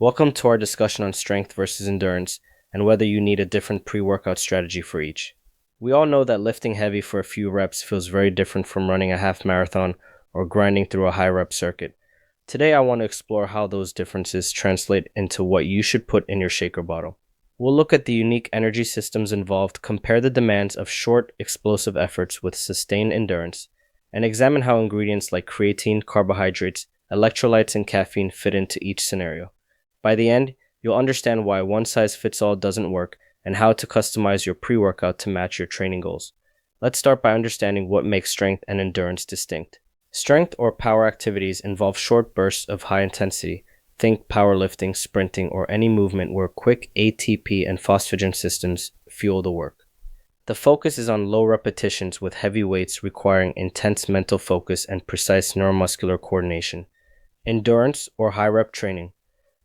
Welcome to our discussion on strength versus endurance and whether you need a different pre-workout strategy for each. We all know that lifting heavy for a few reps feels very different from running a half marathon or grinding through a high rep circuit. Today I want to explore how those differences translate into what you should put in your shaker bottle. We'll look at the unique energy systems involved, compare the demands of short, explosive efforts with sustained endurance, and examine how ingredients like creatine, carbohydrates, electrolytes, and caffeine fit into each scenario. By the end, you'll understand why one-size-fits-all doesn't work and how to customize your pre-workout to match your training goals. Let's start by understanding what makes strength and endurance distinct. Strength or power activities involve short bursts of high intensity. Think powerlifting, sprinting, or any movement where quick ATP and phosphagen systems fuel the work. The focus is on low repetitions with heavy weights requiring intense mental focus and precise neuromuscular coordination. Endurance or high rep training,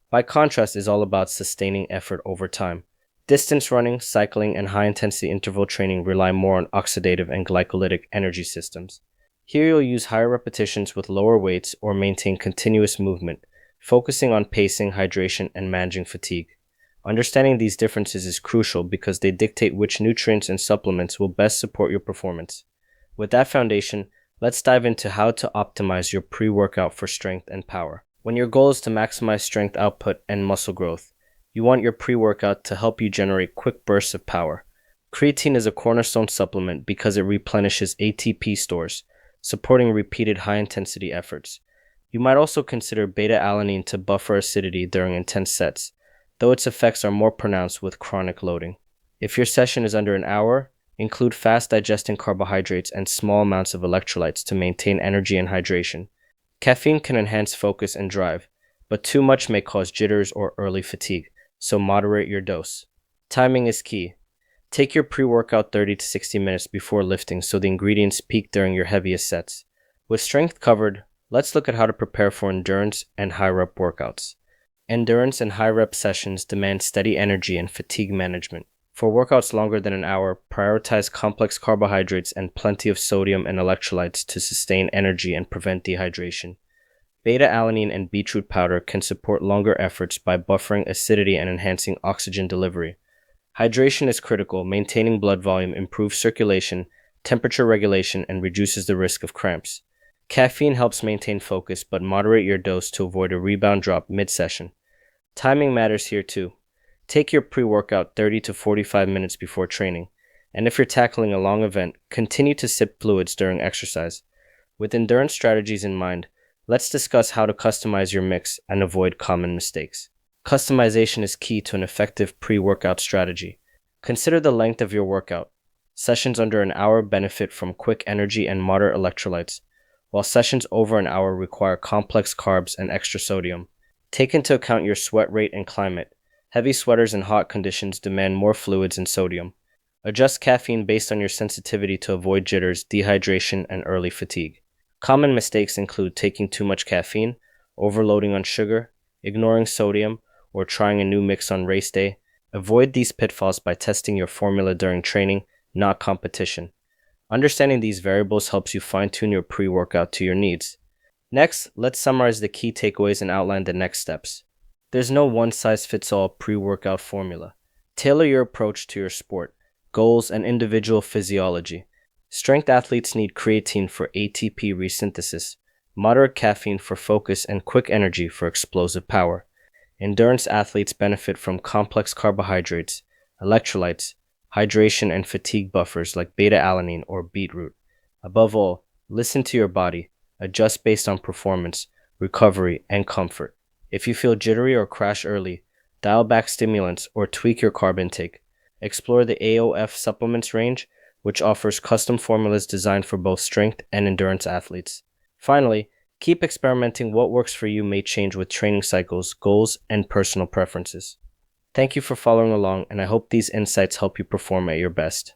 by contrast, is all about sustaining effort over time. Distance running, cycling, and high-intensity interval training rely more on oxidative and glycolytic energy systems. Here you'll use higher repetitions with lower weights or maintain continuous movement, focusing on pacing, hydration, and managing fatigue. Understanding these differences is crucial because they dictate which nutrients and supplements will best support your performance. With that foundation, let's dive into how to optimize your pre-workout for strength and power. When your goal is to maximize strength output and muscle growth, you want your pre-workout to help you generate quick bursts of power. Creatine is a cornerstone supplement because it replenishes ATP stores, supporting repeated high-intensity efforts. You might also consider beta-alanine to buffer acidity during intense sets, though its effects are more pronounced with chronic loading. If your session is under an hour, include fast-digesting carbohydrates and small amounts of electrolytes to maintain energy and hydration. Caffeine can enhance focus and drive, but too much may cause jitters or early fatigue, so moderate your dose. Timing is key. Take your pre-workout 30 to 60 minutes before lifting so the ingredients peak during your heaviest sets. With strength covered, let's look at how to prepare for endurance and high-rep workouts. Endurance and high-rep sessions demand steady energy and fatigue management. For workouts longer than an hour, prioritize complex carbohydrates and plenty of sodium and electrolytes to sustain energy and prevent dehydration. Beta-alanine and beetroot powder can support longer efforts by buffering acidity and enhancing oxygen delivery. Hydration is critical. Maintaining blood volume improves circulation, temperature regulation, and reduces the risk of cramps. Caffeine helps maintain focus, but moderate your dose to avoid a rebound drop mid-session. Timing matters here too. Take your pre-workout 30 to 45 minutes before training, and if you're tackling a long event, continue to sip fluids during exercise. With endurance strategies in mind, let's discuss how to customize your mix and avoid common mistakes. Customization is key to an effective pre-workout strategy. Consider the length of your workout. Sessions under an hour benefit from quick energy and moderate electrolytes, while sessions over an hour require complex carbs and extra sodium. Take into account your sweat rate and climate. Heavy sweaters in hot conditions demand more fluids and sodium. Adjust caffeine based on your sensitivity to avoid jitters, dehydration, and early fatigue. Common mistakes include taking too much caffeine, overloading on sugar, ignoring sodium, or trying a new mix on race day. Avoid these pitfalls by testing your formula during training, not competition. Understanding these variables helps you fine-tune your pre-workout to your needs. Next, let's summarize the key takeaways and outline the next steps. There's no one-size-fits-all pre-workout formula. Tailor your approach to your sport, goals, and individual physiology. Strength athletes need creatine for ATP resynthesis, moderate caffeine for focus, and quick energy for explosive power. Endurance athletes benefit from complex carbohydrates, electrolytes, hydration, and fatigue buffers like beta-alanine or beetroot. Above all, listen to your body. Adjust based on performance, recovery, and comfort. If you feel jittery or crash early, dial back stimulants or tweak your carb intake. Explore the AOF supplements range, which offers custom formulas designed for both strength and endurance athletes. Finally, keep experimenting. What works for you may change with training cycles, goals, and personal preferences. Thank you for following along, and I hope these insights help you perform at your best.